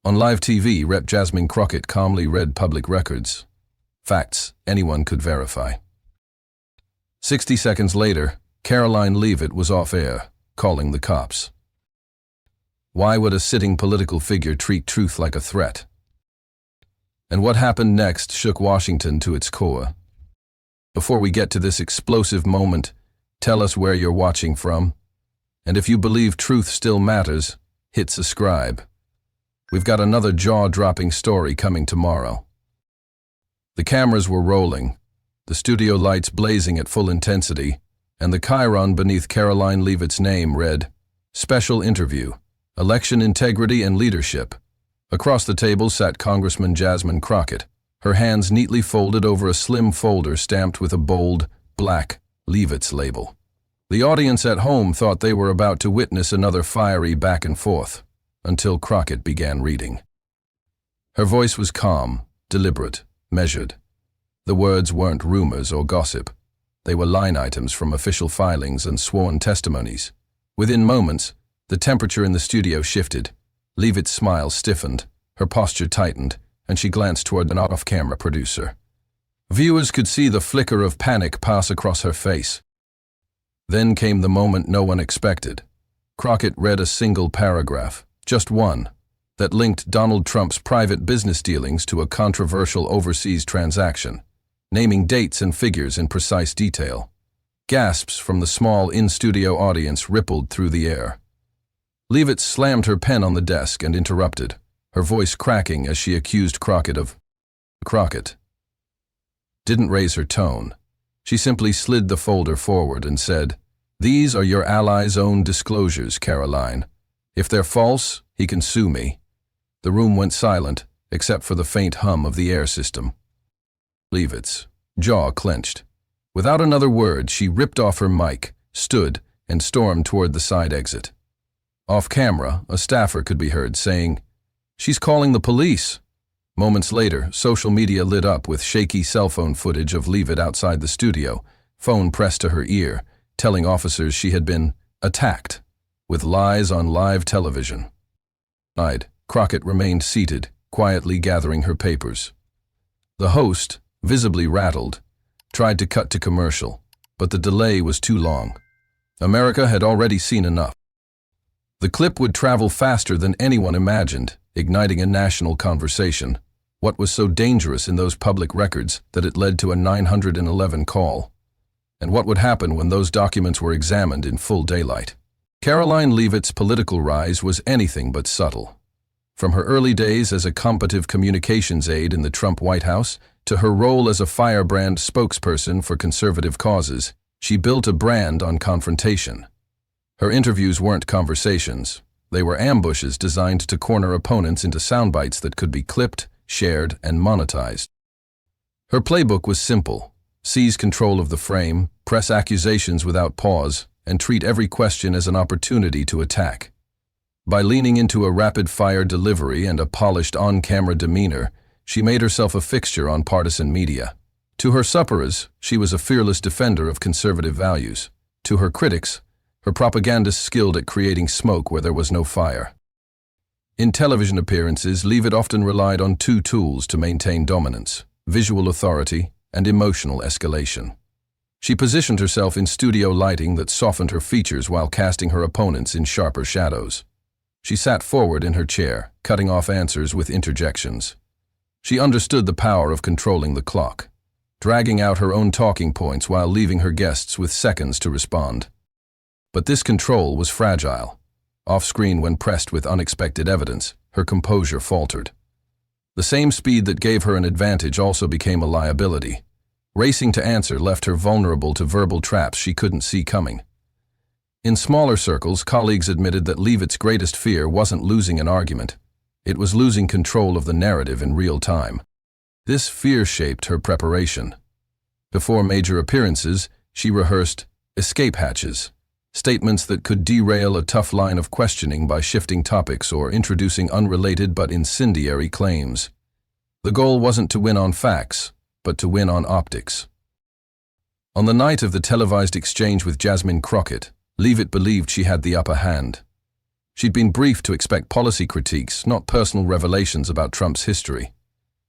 On live TV, Rep. Jasmine Crockett calmly read public records. Facts anyone could verify. 60 seconds later, Karoline Leavitt was off air, calling the cops. Why would a sitting political figure treat truth like a threat? And what happened next shook Washington to its core. Before we get to this explosive moment, tell us where you're watching from. And if you believe truth still matters, hit subscribe. We've got another jaw-dropping story coming tomorrow. The cameras were rolling, the studio lights blazing at full intensity, and the chyron beneath Karoline Leavitt's name read, Special Interview, Election Integrity and Leadership. Across the table sat Congresswoman Jasmine Crockett, her hands neatly folded over a slim folder stamped with a bold, black Leavitt's label. The audience at home thought they were about to witness another fiery back and forth, until Crockett began reading. Her voice was calm, deliberate, measured. The words weren't rumors or gossip. They were line items from official filings and sworn testimonies. Within moments, the temperature in the studio shifted. Leavitt's smile stiffened, her posture tightened, and she glanced toward an off-camera producer. Viewers could see the flicker of panic pass across her face. Then came the moment no one expected. Crockett read a single paragraph, just one, that linked Donald Trump's private business dealings to a controversial overseas transaction, naming dates and figures in precise detail. Gasps from the small in-studio audience rippled through the air. Leavitt slammed her pen on the desk and interrupted, her voice cracking as she accused Crockett of... Crockett didn't raise her tone. She simply slid the folder forward and said, "These are your ally's own disclosures, Karoline. If they're false, he can sue me." The room went silent, except for the faint hum of the air system. Leavitt's jaw clenched. Without another word, she ripped off her mic, stood, and stormed toward the side exit. Off camera, a staffer could be heard saying, "She's calling the police." Moments later, social media lit up with shaky cell phone footage of Leavitt outside the studio, phone pressed to her ear, telling officers she had been attacked, with lies on live television. Crockett remained seated, quietly gathering her papers. The host, visibly rattled, tried to cut to commercial, but the delay was too long. America had already seen enough. The clip would travel faster than anyone imagined, igniting a national conversation. What was so dangerous in those public records that it led to a 911 call? And what would happen when those documents were examined in full daylight? Karoline Leavitt's political rise was anything but subtle. From her early days as a combative communications aide in the Trump White House to her role as a firebrand spokesperson for conservative causes, she built a brand on confrontation. Her interviews weren't conversations. They were ambushes designed to corner opponents into soundbites that could be clipped, shared, and monetized. Her playbook was simple: seize control of the frame, press accusations without pause, and treat every question as an opportunity to attack. By leaning into a rapid-fire delivery and a polished on-camera demeanor, she made herself a fixture on partisan media. To her supporters, she was a fearless defender of conservative values. To her critics, her propagandists skilled at creating smoke where there was no fire. In television appearances, Leavitt often relied on two tools to maintain dominance: visual authority and emotional escalation. She positioned herself in studio lighting that softened her features while casting her opponents in sharper shadows. She sat forward in her chair, cutting off answers with interjections. She understood the power of controlling the clock, dragging out her own talking points while leaving her guests with seconds to respond. But this control was fragile. Off-screen, when pressed with unexpected evidence, her composure faltered. The same speed that gave her an advantage also became a liability. Racing to answer left her vulnerable to verbal traps she couldn't see coming. In smaller circles, colleagues admitted that Leavitt's greatest fear wasn't losing an argument. It was losing control of the narrative in real time. This fear shaped her preparation. Before major appearances, she rehearsed escape hatches, statements that could derail a tough line of questioning by shifting topics or introducing unrelated but incendiary claims. The goal wasn't to win on facts, but to win on optics. On the night of the televised exchange with Jasmine Crockett, Leavitt believed she had the upper hand. She'd been briefed to expect policy critiques, not personal revelations about Trump's history.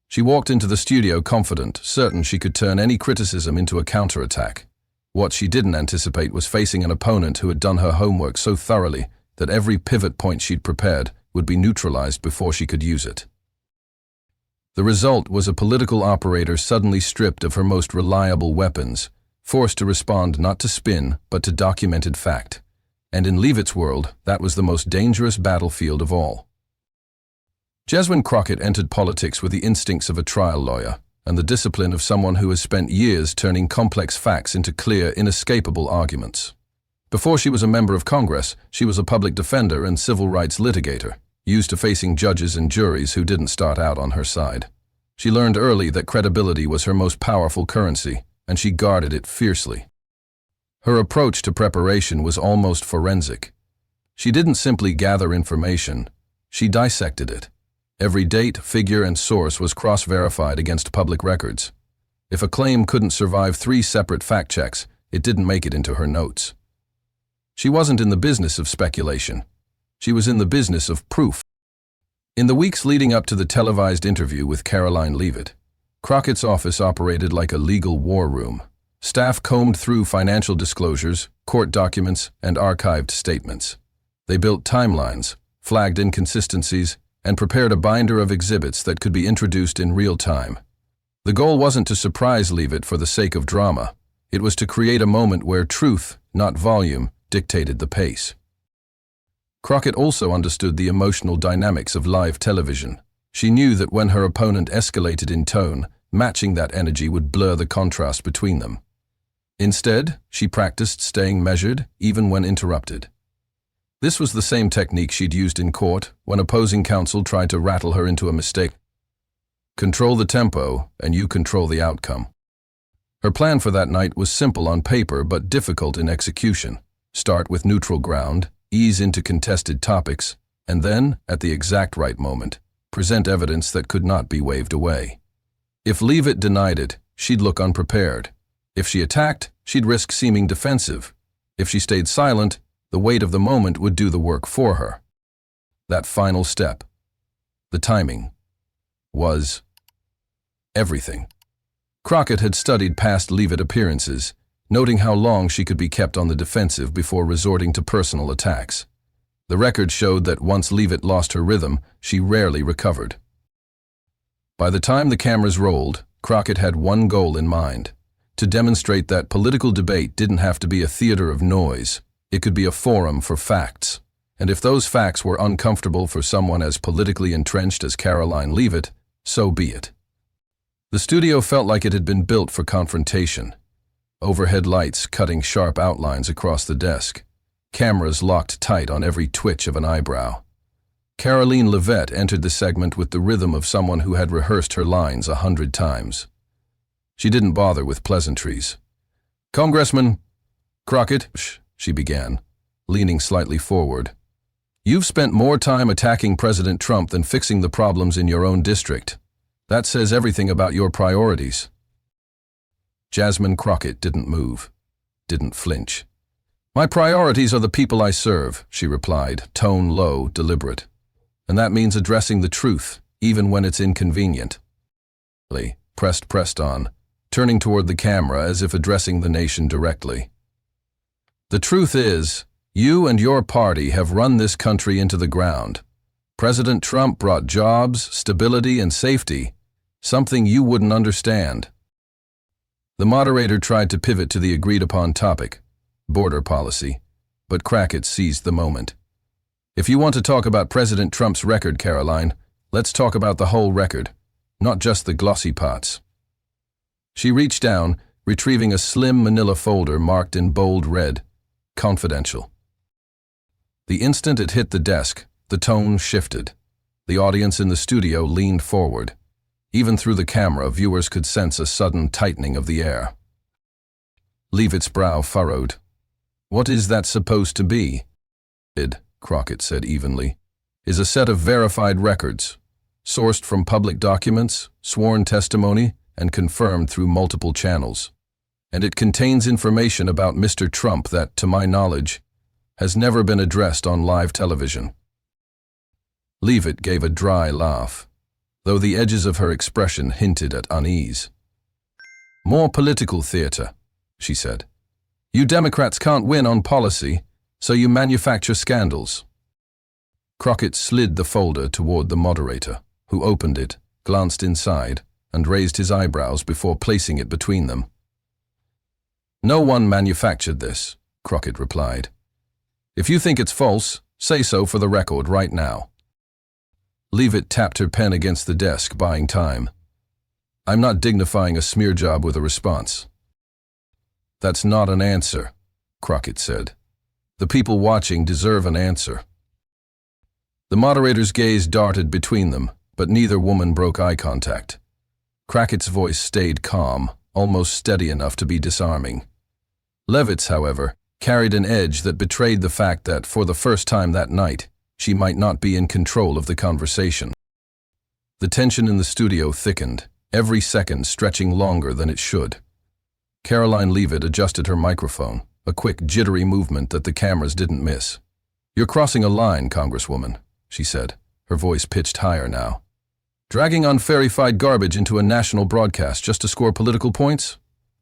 She walked into the studio confident, certain she could turn any criticism into a counterattack. What she didn't anticipate was facing an opponent who had done her homework so thoroughly that every pivot point she'd prepared would be neutralized before she could use it. The result was a political operator suddenly stripped of her most reliable weapons, forced to respond not to spin, but to documented fact. And in Leavitt's world, that was the most dangerous battlefield of all. Jasmine Crockett entered politics with the instincts of a trial lawyer and the discipline of someone who has spent years turning complex facts into clear, inescapable arguments. Before she was a member of Congress, she was a public defender and civil rights litigator, used to facing judges and juries who didn't start out on her side. She learned early that credibility was her most powerful currency, and she guarded it fiercely. Her approach to preparation was almost forensic. She didn't simply gather information, she dissected it. Every date, figure, and source was cross-verified against public records. If a claim couldn't survive 3 separate fact checks, it didn't make it into her notes. She wasn't in the business of speculation. She was in the business of proof. In the weeks leading up to the televised interview with Karoline Leavitt, Crockett's office operated like a legal war room. Staff combed through financial disclosures, court documents, and archived statements. They built timelines, flagged inconsistencies, and prepared a binder of exhibits that could be introduced in real time. The goal wasn't to surprise Leavitt for the sake of drama. It was to create a moment where truth, not volume, dictated the pace. Crockett also understood the emotional dynamics of live television. She knew that when her opponent escalated in tone, matching that energy would blur the contrast between them. Instead, she practiced staying measured, even when interrupted. This was the same technique she'd used in court when opposing counsel tried to rattle her into a mistake. Control the tempo, and you control the outcome. Her plan for that night was simple on paper but difficult in execution. Start with neutral ground, ease into contested topics, and then, at the exact right moment, present evidence that could not be waved away. If Leavitt denied it, she'd look unprepared. If she attacked, she'd risk seeming defensive. If she stayed silent, the weight of the moment would do the work for her. That final step, the timing, was everything. Crockett had studied past Leavitt appearances, noting how long she could be kept on the defensive before resorting to personal attacks. The record showed that once Leavitt lost her rhythm, she rarely recovered. By the time the cameras rolled, Crockett had one goal in mind: to demonstrate that political debate didn't have to be a theater of noise. It could be a forum for facts. And if those facts were uncomfortable for someone as politically entrenched as Karoline Leavitt, so be it. The studio felt like it had been built for confrontation. Overhead lights cutting sharp outlines across the desk. Cameras locked tight on every twitch of an eyebrow. Karoline Leavitt entered the segment with the rhythm of someone who had rehearsed her lines 100 times. She didn't bother with pleasantries. "Congressman Crockett," she began, leaning slightly forward. "You've spent more time attacking President Trump than fixing the problems in your own district. That says everything about your priorities." Jasmine Crockett didn't move, didn't flinch. "My priorities are the people I serve," she replied, tone low, deliberate. "And that means addressing the truth, even when it's inconvenient." Lee pressed on, turning toward the camera as if addressing the nation directly. "The truth is, you and your party have run this country into the ground. President Trump brought jobs, stability, and safety, something you wouldn't understand." The moderator tried to pivot to the agreed-upon topic, border policy, but Crockett seized the moment. "If you want to talk about President Trump's record, Karoline, let's talk about the whole record, not just the glossy parts." She reached down, retrieving a slim manila folder marked in bold red, "Confidential." The instant it hit the desk, the tone shifted. The audience in the studio leaned forward. Even through the camera, viewers could sense a sudden tightening of the air. Leavitt's brow furrowed. "What is that supposed to be?" Crockett said evenly, "is a set of verified records, sourced from public documents, sworn testimony, and confirmed through multiple channels. And it contains information about Mr. Trump that, to my knowledge, has never been addressed on live television." Leavitt gave a dry laugh, though the edges of her expression hinted at unease. "More political theater," she said. "You Democrats can't win on policy, so you manufacture scandals." Crockett slid the folder toward the moderator, who opened it, glanced inside, and raised his eyebrows before placing it between them. "No one manufactured this," Crockett replied. "If you think it's false, say so for the record right now." Leavitt tapped her pen against the desk, buying time. "I'm not dignifying a smear job with a response." "That's not an answer," Crockett said. "The people watching deserve an answer." The moderator's gaze darted between them, but neither woman broke eye contact. Crockett's voice stayed calm, almost steady enough to be disarming. Leavitt's, however, carried an edge that betrayed the fact that, for the first time that night, she might not be in control of the conversation. The tension in the studio thickened, every second stretching longer than it should. Karoline Leavitt adjusted her microphone, a quick, jittery movement that the cameras didn't miss. "You're crossing a line, Congresswoman," she said, her voice pitched higher now. "Dragging unverified garbage into a national broadcast just to score political points?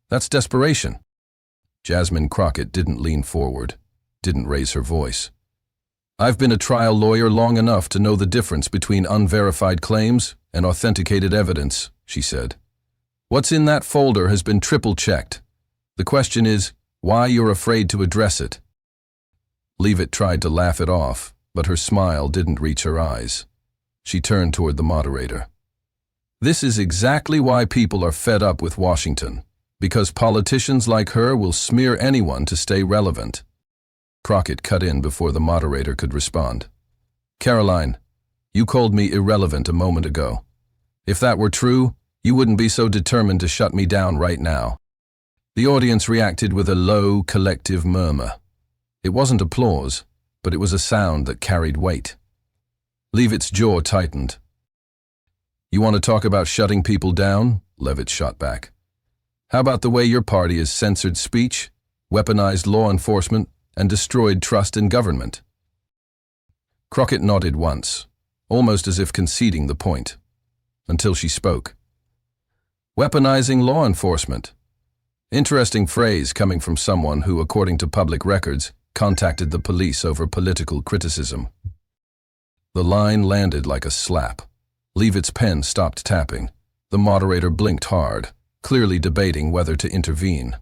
That's desperation." Jasmine Crockett didn't lean forward, didn't raise her voice. "I've been a trial lawyer long enough to know the difference between unverified claims and authenticated evidence," she said. "What's in that folder has been triple-checked. The question is, why you're afraid to address it." Leavitt tried to laugh it off, but her smile didn't reach her eyes. She turned toward the moderator. "This is exactly why people are fed up with Washington, because politicians like her will smear anyone to stay relevant." Crockett cut in before the moderator could respond. "Karoline, you called me irrelevant a moment ago. If that were true, you wouldn't be so determined to shut me down right now." The audience reacted with a low, collective murmur. It wasn't applause, but it was a sound that carried weight. Leavitt's jaw tightened. "You want to talk about shutting people down?" Leavitt shot back. "How about the way your party has censored speech, weaponized law enforcement, and destroyed trust in government?" Crockett nodded once, almost as if conceding the point, until she spoke. "Weaponizing law enforcement. Interesting phrase coming from someone who, according to public records, contacted the police over political criticism." The line landed like a slap. Leavitt's pen stopped tapping. The moderator blinked hard, clearly debating whether to intervene.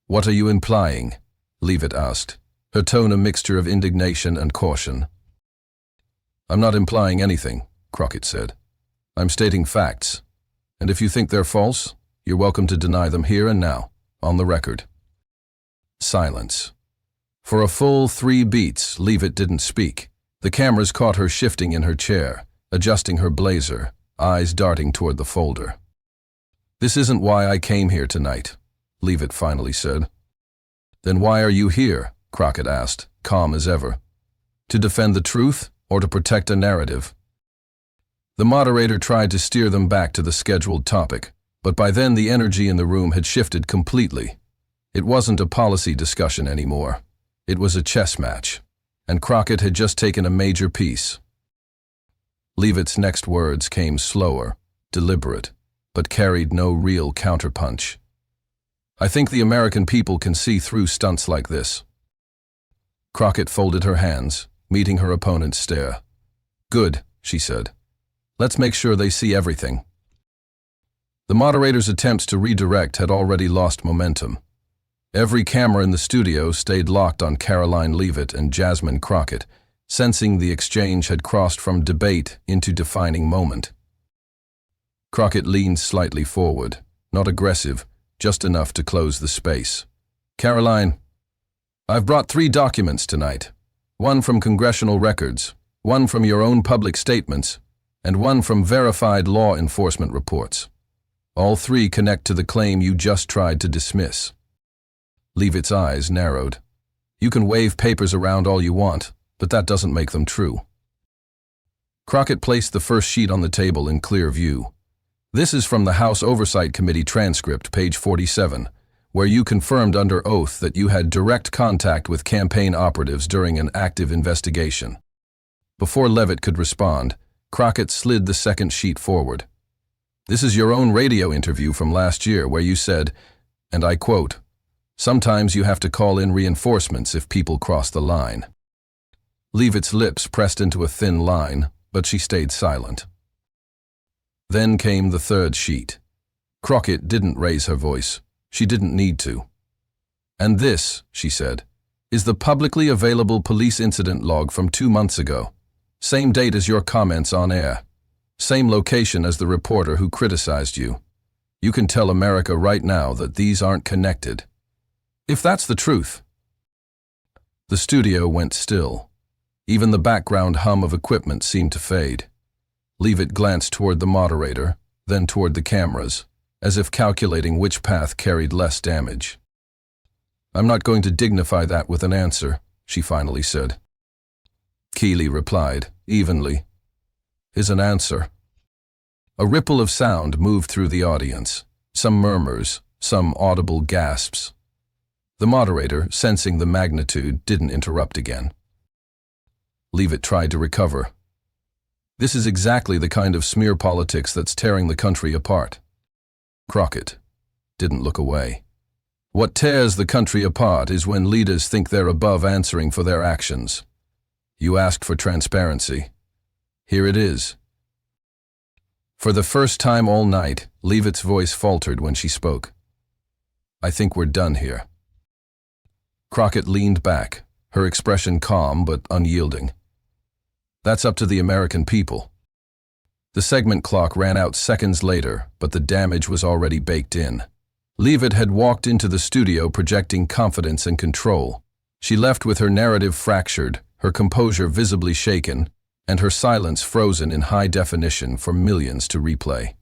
"What are you implying?" Leavitt asked, her tone a mixture of indignation and caution. "I'm not implying anything," Crockett said. "I'm stating facts, and if you think they're false, you're welcome to deny them here and now, on the record." Silence. For a full 3 beats, Leavitt didn't speak. The cameras caught her shifting in her chair, adjusting her blazer, eyes darting toward the folder. "This isn't why I came here tonight," Leavitt finally said. "Then why are you here?" Crockett asked, calm as ever. "To defend the truth or to protect a narrative?" The moderator tried to steer them back to the scheduled topic, but by then the energy in the room had shifted completely. It wasn't a policy discussion anymore. It was a chess match, and Crockett had just taken a major piece. Leavitt's next words came slower, deliberate, but carried no real counterpunch. "I think the American people can see through stunts like this." Crockett folded her hands, meeting her opponent's stare. "Good," she said. "Let's make sure they see everything." The moderator's attempts to redirect had already lost momentum. Every camera in the studio stayed locked on Karoline Leavitt and Jasmine Crockett, sensing the exchange had crossed from debate into defining moment. Crockett leaned slightly forward, not aggressive, just enough to close the space. "Karoline, I've brought 3 documents tonight. One from congressional records, one from your own public statements, and one from verified law enforcement reports. All 3 connect to the claim you just tried to dismiss." Leavitt's eyes narrowed. "You can wave papers around all you want, but that doesn't make them true." Crockett placed the first sheet on the table in clear view. "This is from the House Oversight Committee transcript, page 47, where you confirmed under oath that you had direct contact with campaign operatives during an active investigation." Before Leavitt could respond, Crockett slid the second sheet forward. "This is your own radio interview from last year where you said, and I quote, 'Sometimes you have to call in reinforcements if people cross the line.'" Leavitt's lips pressed into a thin line, but she stayed silent. Then came the third sheet. Crockett didn't raise her voice. She didn't need to. "And this," she said, "is the publicly available police incident log from 2 months ago. Same date as your comments on air. Same location as the reporter who criticized you. You can tell America right now that these aren't connected. If that's the truth." The studio went still. Even the background hum of equipment seemed to fade. Leavitt glanced toward the moderator, then toward the cameras, as if calculating which path carried less damage. "I'm not going to dignify that with an answer," she finally said. Keeley replied, evenly, "Is an answer." A ripple of sound moved through the audience, some murmurs, some audible gasps. The moderator, sensing the magnitude, didn't interrupt again. Leavitt tried to recover. "This is exactly the kind of smear politics that's tearing the country apart." Crockett didn't look away. "What tears the country apart is when leaders think they're above answering for their actions. You asked for transparency. Here it is." For the first time all night, Leavitt's voice faltered when she spoke. "I think we're done here." Crockett leaned back, her expression calm but unyielding. "That's up to the American people." The segment clock ran out seconds later, but the damage was already baked in. Leavitt had walked into the studio projecting confidence and control. She left with her narrative fractured, her composure visibly shaken, and her silence frozen in high definition for millions to replay.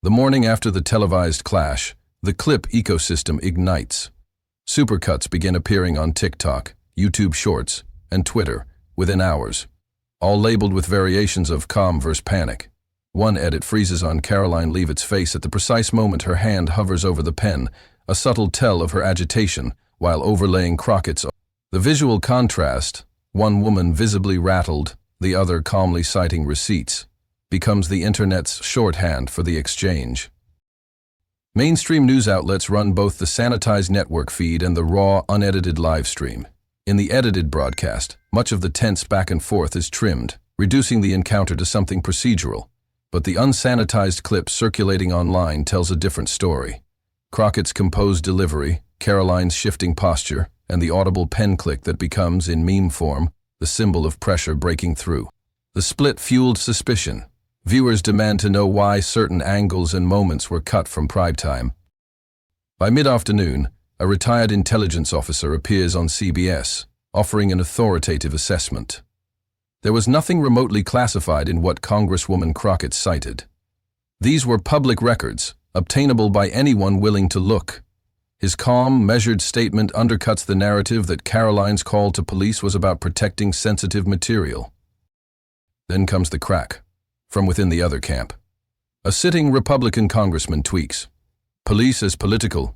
The morning after the televised clash, the clip ecosystem ignites. Supercuts begin appearing on TikTok, YouTube Shorts, and Twitter within hours, all labeled with variations of calm versus panic. One edit freezes on Karoline Leavitt's face at the precise moment her hand hovers over the pen, a subtle tell of her agitation, while overlaying Crockett's. The visual contrast, one woman visibly rattled, the other calmly citing receipts, becomes the internet's shorthand for the exchange. Mainstream news outlets run both the sanitized network feed and the raw, unedited live stream. In the edited broadcast, much of the tense back and forth is trimmed, reducing the encounter to something procedural. But the unsanitized clip circulating online tells a different story. Crockett's composed delivery, Karoline's shifting posture, and the audible pen click that becomes, in meme form, the symbol of pressure breaking through. The split fueled suspicion. Viewers demand to know why certain angles and moments were cut from primetime. By mid-afternoon, a retired intelligence officer appears on CBS, offering an authoritative assessment. There was nothing remotely classified in what Congresswoman Crockett cited. These were public records, obtainable by anyone willing to look. His calm, measured statement undercuts the narrative that Karoline's call to police was about protecting sensitive material. Then comes the crack, from within the other camp. A sitting Republican congressman tweaks. "Police as political.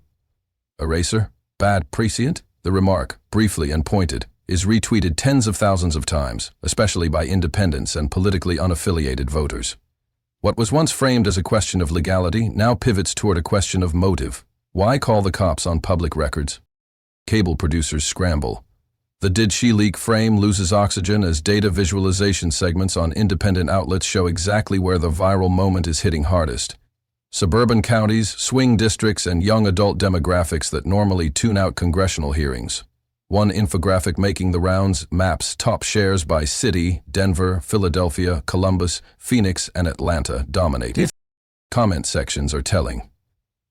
Eraser? Bad prescient?" The remark, briefly and pointed, is retweeted tens of thousands of times, especially by independents and politically unaffiliated voters. What was once framed as a question of legality now pivots toward a question of motive. Why call the cops on public records? Cable producers scramble. The "Did she leak" frame loses oxygen as data visualization segments on independent outlets show exactly where the viral moment is hitting hardest. Suburban counties, swing districts, and young adult demographics that normally tune out congressional hearings. One infographic making the rounds maps top shares by city. Denver, Philadelphia, Columbus, Phoenix, and Atlanta dominate. Comment sections are telling.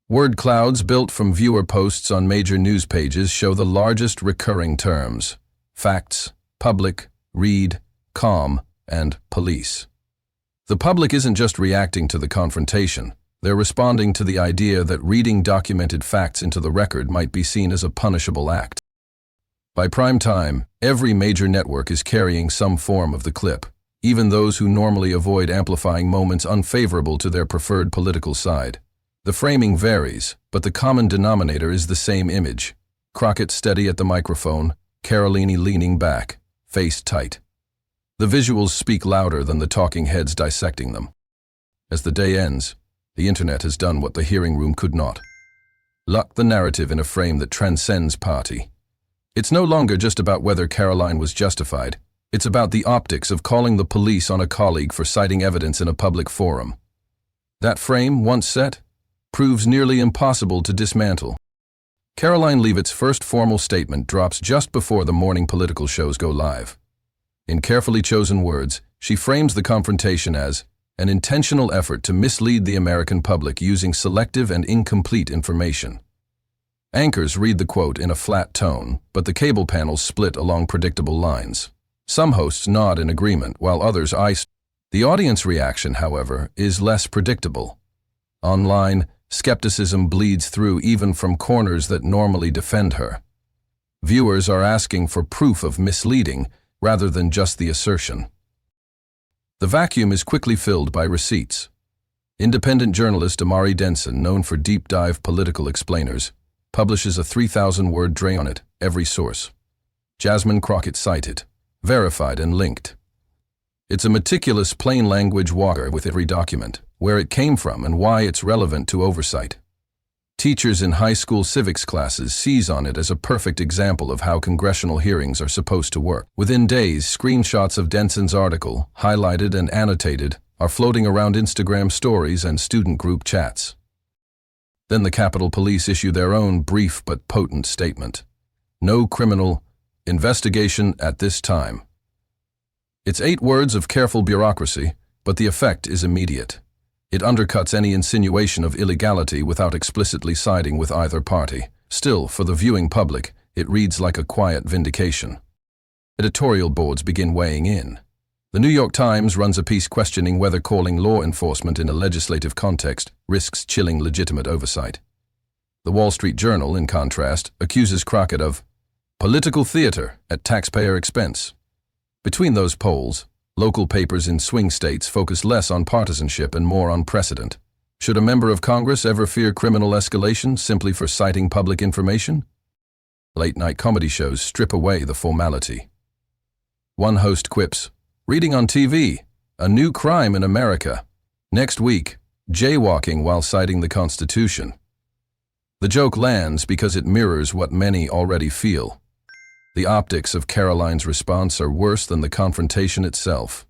Word clouds built from viewer posts on major news pages show the largest recurring terms: facts, public, read, calm, and police. The public isn't just reacting to the confrontation. They're responding to the idea that reading documented facts into the record might be seen as a punishable act. By prime time, every major network is carrying some form of the clip, even those who normally avoid amplifying moments unfavorable to their preferred political side. The framing varies, but the common denominator is the same image. Crockett steady at the microphone, Karoline leaning back, face tight. The visuals speak louder than the talking heads dissecting them. As the day ends, the internet has done what the hearing room could not. Lock the narrative in a frame that transcends party. It's no longer just about whether Karoline was justified. It's about the optics of calling the police on a colleague for citing evidence in a public forum. That frame, once set, proves nearly impossible to dismantle. Karoline Leavitt's first formal statement drops just before the morning political shows go live. In carefully chosen words, she frames the confrontation as an intentional effort to mislead the American public using selective and incomplete information. Anchors read the quote in a flat tone, but the cable panels split along predictable lines. Some hosts nod in agreement, while others ice. The audience reaction, however, is less predictable. Online, skepticism bleeds through even from corners that normally defend her. Viewers are asking for proof of misleading rather than just the assertion. The vacuum is quickly filled by receipts. Independent journalist Amari Denson, known for deep-dive political explainers, publishes a 3,000-word tray on it, every source. Jasmine Crockett cited, verified and linked. It's a meticulous plain-language walker with every document, where it came from and why it's relevant to oversight. Teachers in high school civics classes seize on it as a perfect example of how congressional hearings are supposed to work. Within days, screenshots of Denson's article, highlighted and annotated, are floating around Instagram stories and student group chats. Then the Capitol Police issue their own brief but potent statement. No criminal investigation at this time. It's 8 words of careful bureaucracy, but the effect is immediate. It undercuts any insinuation of illegality without explicitly siding with either party. Still, for the viewing public, it reads like a quiet vindication. Editorial boards begin weighing in. The New York Times runs a piece questioning whether calling law enforcement in a legislative context risks chilling legitimate oversight. The Wall Street Journal, in contrast, accuses Crockett of political theater at taxpayer expense. Between those polls, local papers in swing states focus less on partisanship and more on precedent. Should a member of Congress ever fear criminal escalation simply for citing public information? Late-night comedy shows strip away the formality. One host quips, "Reading on TV, a new crime in America. Next week, jaywalking while citing the Constitution." The joke lands because it mirrors what many already feel. The optics of Karoline's response are worse than the confrontation itself.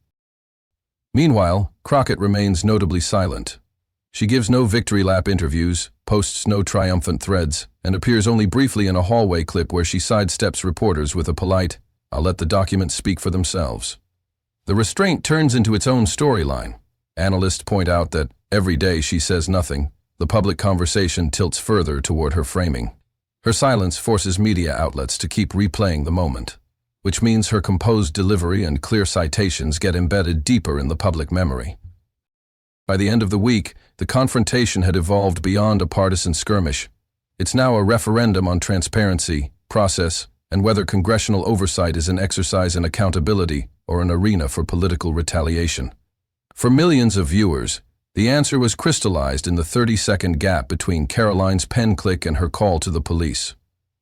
Meanwhile, Crockett remains notably silent. She gives no victory lap interviews, posts no triumphant threads, and appears only briefly in a hallway clip where she sidesteps reporters with a polite, "I'll let the documents speak for themselves." The restraint turns into its own storyline. Analysts point out that every day she says nothing, the public conversation tilts further toward her framing. Her silence forces media outlets to keep replaying the moment, which means her composed delivery and clear citations get embedded deeper in the public memory. By the end of the week, the confrontation had evolved beyond a partisan skirmish. It's now a referendum on transparency, process, and whether congressional oversight is an exercise in accountability or an arena for political retaliation. For millions of viewers, the answer was crystallized in the 30-second gap between Karoline's pen click and her call to the police.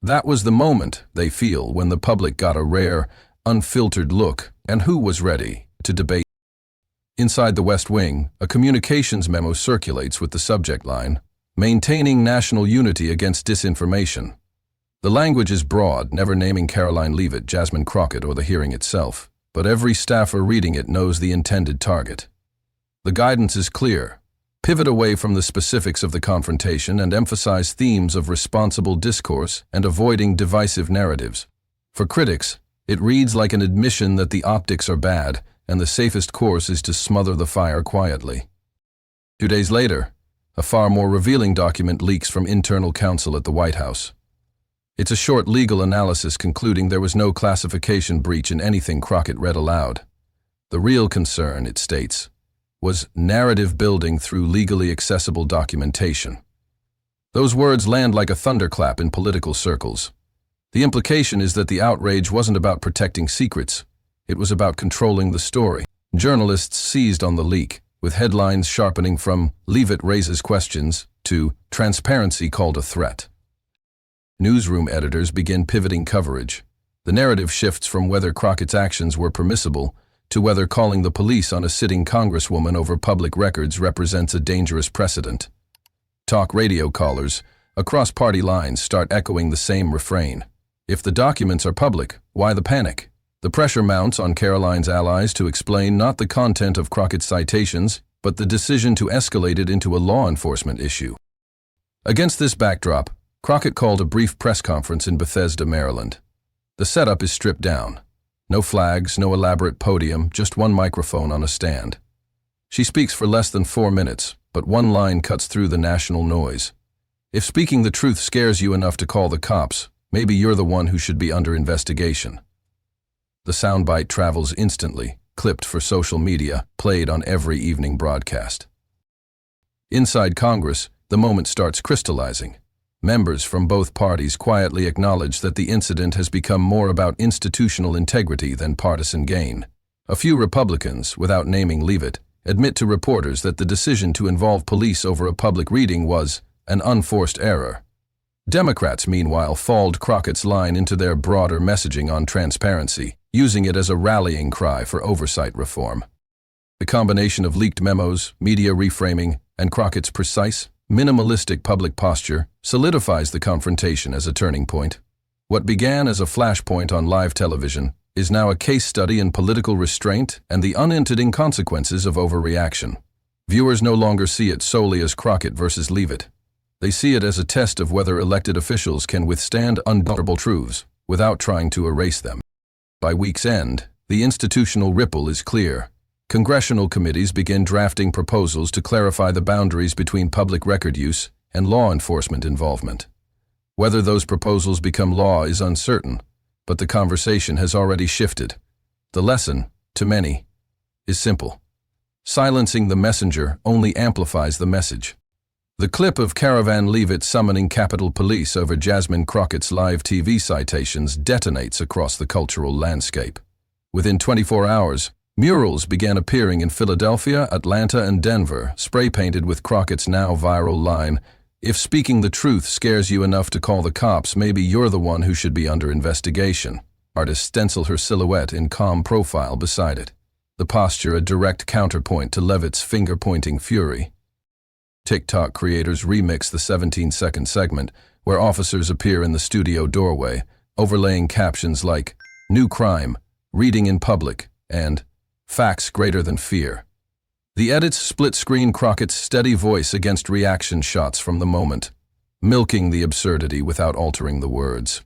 That was the moment, they feel, when the public got a rare, unfiltered look and who was ready to debate. Inside the West Wing, a communications memo circulates with the subject line, "Maintaining national unity against disinformation." The language is broad, never naming Karoline Leavitt, Jasmine Crockett, or the hearing itself, but every staffer reading it knows the intended target. The guidance is clear. Pivot away from the specifics of the confrontation and emphasize themes of responsible discourse and avoiding divisive narratives. For critics, it reads like an admission that the optics are bad and the safest course is to smother the fire quietly. 2 days later, a far more revealing document leaks from internal counsel at the White House. It's a short legal analysis concluding there was no classification breach in anything Crockett read aloud. The real concern, it states, was narrative building through legally accessible documentation. Those words land like a thunderclap in political circles. The implication is that the outrage wasn't about protecting secrets, it was about controlling the story. Journalists seized on the leak, with headlines sharpening from "Leavitt raises questions" to "Transparency called a threat." Newsroom editors begin pivoting coverage. The narrative shifts from whether Crockett's actions were permissible to whether calling the police on a sitting congresswoman over public records represents a dangerous precedent. Talk radio callers across party lines start echoing the same refrain. If the documents are public, why the panic? The pressure mounts on Karoline's allies to explain not the content of Crockett's citations, but the decision to escalate it into a law enforcement issue. Against this backdrop, Crockett called a brief press conference in Bethesda, Maryland. The setup is stripped down. No flags, no elaborate podium, just one microphone on a stand. She speaks for less than 4 minutes, but one line cuts through the national noise. If speaking the truth scares you enough to call the cops, maybe you're the one who should be under investigation. The soundbite travels instantly, clipped for social media, played on every evening broadcast. Inside Congress, the moment starts crystallizing. Members from both parties quietly acknowledge that the incident has become more about institutional integrity than partisan gain. A few Republicans, without naming Leavitt, admit to reporters that the decision to involve police over a public reading was an unforced error. Democrats, meanwhile, fold Crockett's line into their broader messaging on transparency, using it as a rallying cry for oversight reform. The combination of leaked memos, media reframing, and Crockett's precise, minimalistic public posture solidifies the confrontation as a turning point. What began as a flashpoint on live television is now a case study in political restraint and the unintended consequences of overreaction. Viewers no longer see it solely as Crockett versus Leavitt. They see it as a test of whether elected officials can withstand uncomfortable truths without trying to erase them. By week's end, the institutional ripple is clear. Congressional committees begin drafting proposals to clarify the boundaries between public record use and law enforcement involvement. Whether those proposals become law is uncertain, but the conversation has already shifted. The lesson, to many, is simple. Silencing the messenger only amplifies the message. The clip of Karoline Leavitt summoning Capitol Police over Jasmine Crockett's live TV citations detonates across the cultural landscape. Within 24 hours, murals began appearing in Philadelphia, Atlanta, and Denver, spray-painted with Crockett's now viral line, "If speaking the truth scares you enough to call the cops, maybe you're the one who should be under investigation." Artists stencil her silhouette in calm profile beside it, the posture a direct counterpoint to Leavitt's finger-pointing fury. TikTok creators remix the 17-second segment, where officers appear in the studio doorway, overlaying captions like, "New crime, reading in public," and "Facts greater than fear." The edits split-screen Crockett's steady voice against reaction shots from the moment, milking the absurdity without altering the words.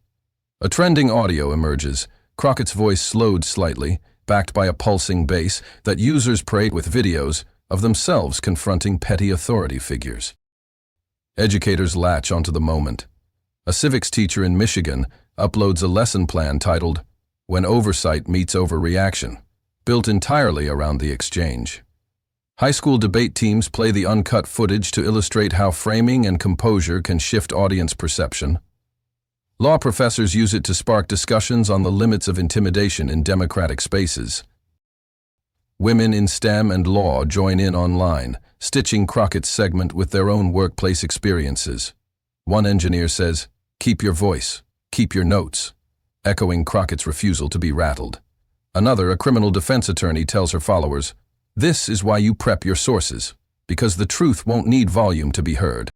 A trending audio emerges, Crockett's voice slowed slightly, backed by a pulsing bass that users prayed with videos of themselves confronting petty authority figures. Educators latch onto the moment. A civics teacher in Michigan uploads a lesson plan titled, "When Oversight Meets Overreaction," built entirely around the exchange. High school debate teams play the uncut footage to illustrate how framing and composure can shift audience perception. Law professors use it to spark discussions on the limits of intimidation in democratic spaces. Women in STEM and law join in online, stitching Crockett's segment with their own workplace experiences. One engineer says, "Keep your voice, keep your notes," echoing Crockett's refusal to be rattled. Another, a criminal defense attorney, tells her followers, "This is why you prep your sources, because the truth won't need volume to be heard."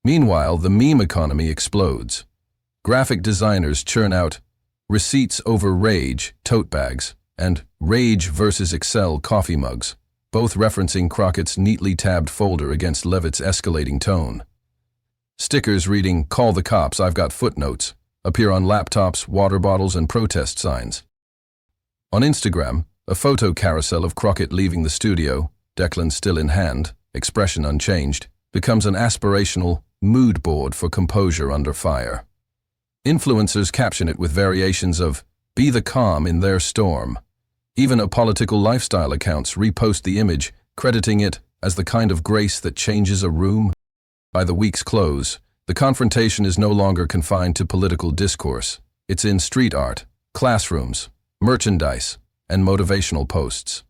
Meanwhile, the meme economy explodes. Graphic designers churn out "receipts over rage" tote bags and "rage versus Excel" coffee mugs, both referencing Crockett's neatly tabbed folder against Leavitt's escalating tone. Stickers reading, "Call the cops, I've got footnotes," appear on laptops, water bottles, and protest signs. On Instagram, a photo carousel of Crockett leaving the studio, Declan still in hand, expression unchanged, becomes an aspirational mood board for composure under fire. Influencers caption it with variations of "Be the calm in their storm." Even apolitical lifestyle accounts repost the image, crediting it as the kind of grace that changes a room. By the week's close, the confrontation is no longer confined to political discourse. It's in street art, classrooms, merchandise, and motivational posts.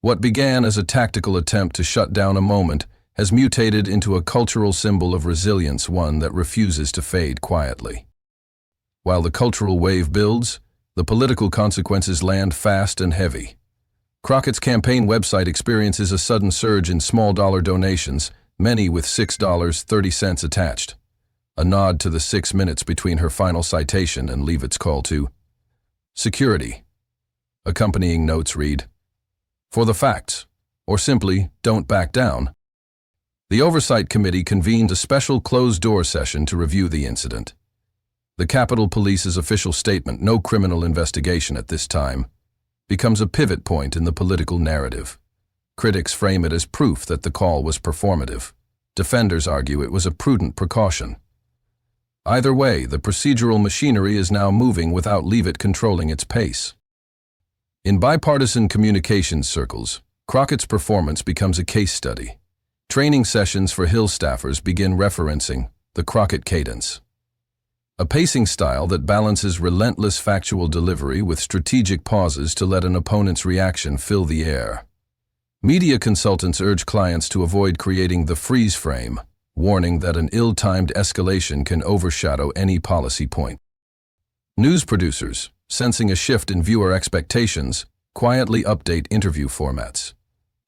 What began as a tactical attempt to shut down a moment has mutated into a cultural symbol of resilience, one that refuses to fade quietly. While the cultural wave builds, the political consequences land fast and heavy. Crockett's campaign website experiences a sudden surge in small-dollar donations, many with $6.30 attached. A nod to the 6 minutes between her final citation and Leavitt's call to security. Accompanying notes read, "For the facts," or simply, "Don't back down." The Oversight Committee convened a special closed-door session to review the incident. The Capitol Police's official statement, "No criminal investigation at this time," becomes a pivot point in the political narrative. Critics frame it as proof that the call was performative. Defenders argue it was a prudent precaution. Either way, the procedural machinery is now moving without Leavitt controlling its pace. In bipartisan communications circles, Crockett's performance becomes a case study. Training sessions for Hill staffers begin referencing the Crockett cadence, a pacing style that balances relentless factual delivery with strategic pauses to let an opponent's reaction fill the air. Media consultants urge clients to avoid creating the freeze frame, warning that an ill-timed escalation can overshadow any policy point. News producers, sensing a shift in viewer expectations, quietly update interview formats.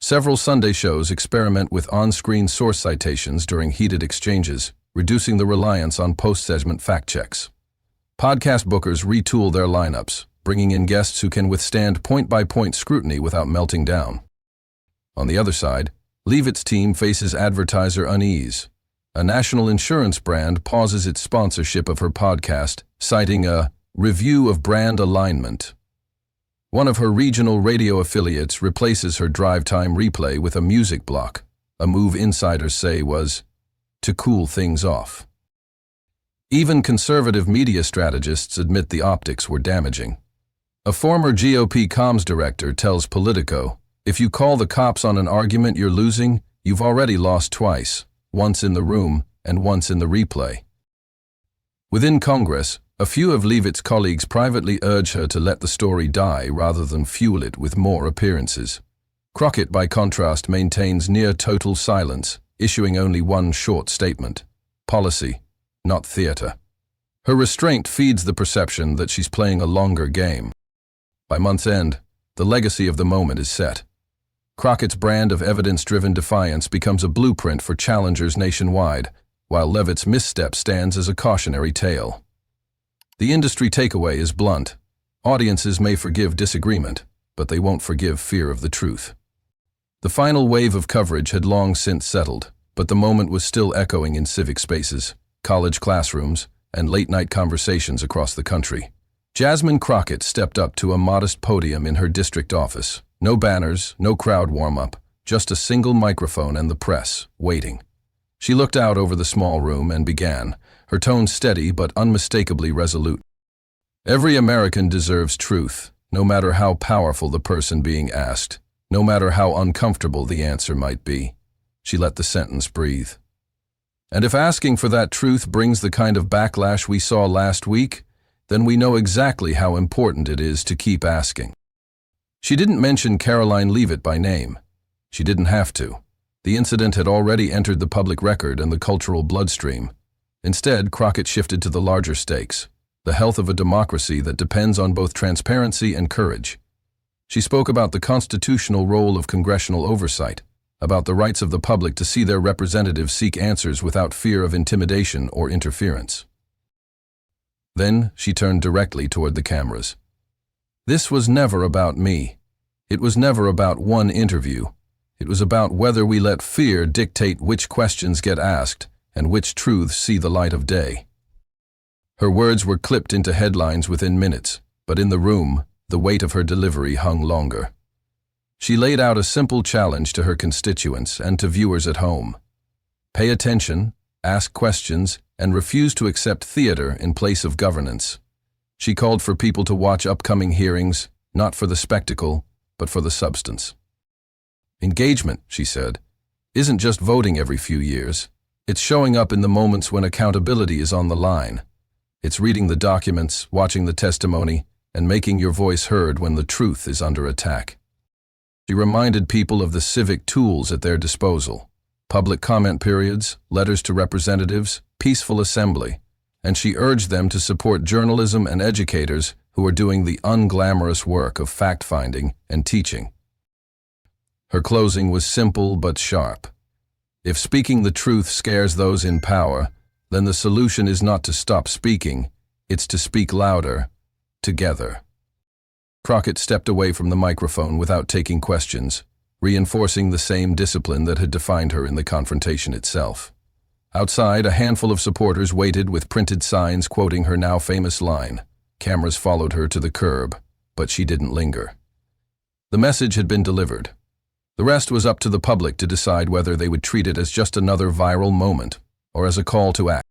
Several Sunday shows experiment with on-screen source citations during heated exchanges, reducing the reliance on post-segment fact-checks. Podcast bookers retool their lineups, bringing in guests who can withstand point-by-point scrutiny without melting down. On the other side, Leavitt's team faces advertiser unease. A national insurance brand pauses its sponsorship of her podcast, citing a review of brand alignment. One of her regional radio affiliates replaces her drive time replay with a music block, a move insiders say was to cool things off. Even conservative media strategists admit the optics were damaging. A former GOP comms director tells Politico, "If you call the cops on an argument you're losing, you've already lost twice, once in the room and once in the replay." Within Congress, a few of Leavitt's colleagues privately urge her to let the story die rather than fuel it with more appearances. Crockett, by contrast, maintains near total silence, issuing only one short statement: policy, not theater. Her restraint feeds the perception that she's playing a longer game. By month's end, the legacy of the moment is set. Crockett's brand of evidence-driven defiance becomes a blueprint for challengers nationwide, while Leavitt's misstep stands as a cautionary tale. The industry takeaway is blunt. Audiences may forgive disagreement, but they won't forgive fear of the truth. The final wave of coverage had long since settled, but the moment was still echoing in civic spaces, college classrooms, and late-night conversations across the country. Jasmine Crockett stepped up to a modest podium in her district office. No banners, no crowd warm-up, just a single microphone and the press, waiting. She looked out over the small room and began, her tone steady but unmistakably resolute. "Every American deserves truth, no matter how powerful the person being asked, no matter how uncomfortable the answer might be." She let the sentence breathe. "And if asking for that truth brings the kind of backlash we saw last week, then we know exactly how important it is to keep asking." She didn't mention Karoline Leavitt by name. She didn't have to. The incident had already entered the public record and the cultural bloodstream. Instead, Crockett shifted to the larger stakes, the health of a democracy that depends on both transparency and courage. She spoke about the constitutional role of congressional oversight, about the rights of the public to see their representatives seek answers without fear of intimidation or interference. Then she turned directly toward the cameras. "This was never about me. It was never about one interview. It was about whether we let fear dictate which questions get asked and which truths see the light of day." Her words were clipped into headlines within minutes, but in the room, the weight of her delivery hung longer. She laid out a simple challenge to her constituents and to viewers at home. Pay attention, ask questions, and refuse to accept theater in place of governance. She called for people to watch upcoming hearings, not for the spectacle, but for the substance. "Engagement," she said, "isn't just voting every few years. It's showing up in the moments when accountability is on the line. It's reading the documents, watching the testimony, and making your voice heard when the truth is under attack." She reminded people of the civic tools at their disposal: public comment periods, letters to representatives, peaceful assembly, and she urged them to support journalism and educators who are doing the unglamorous work of fact-finding and teaching. Her closing was simple but sharp. If speaking the truth scares those in power, then the solution is not to stop speaking, it's to speak louder, together. Crockett stepped away from the microphone without taking questions, reinforcing the same discipline that had defined her in the confrontation itself. Outside, a handful of supporters waited with printed signs quoting her now famous line. Cameras followed her to the curb, but she didn't linger. The message had been delivered. The rest was up to the public to decide whether they would treat it as just another viral moment or as a call to action.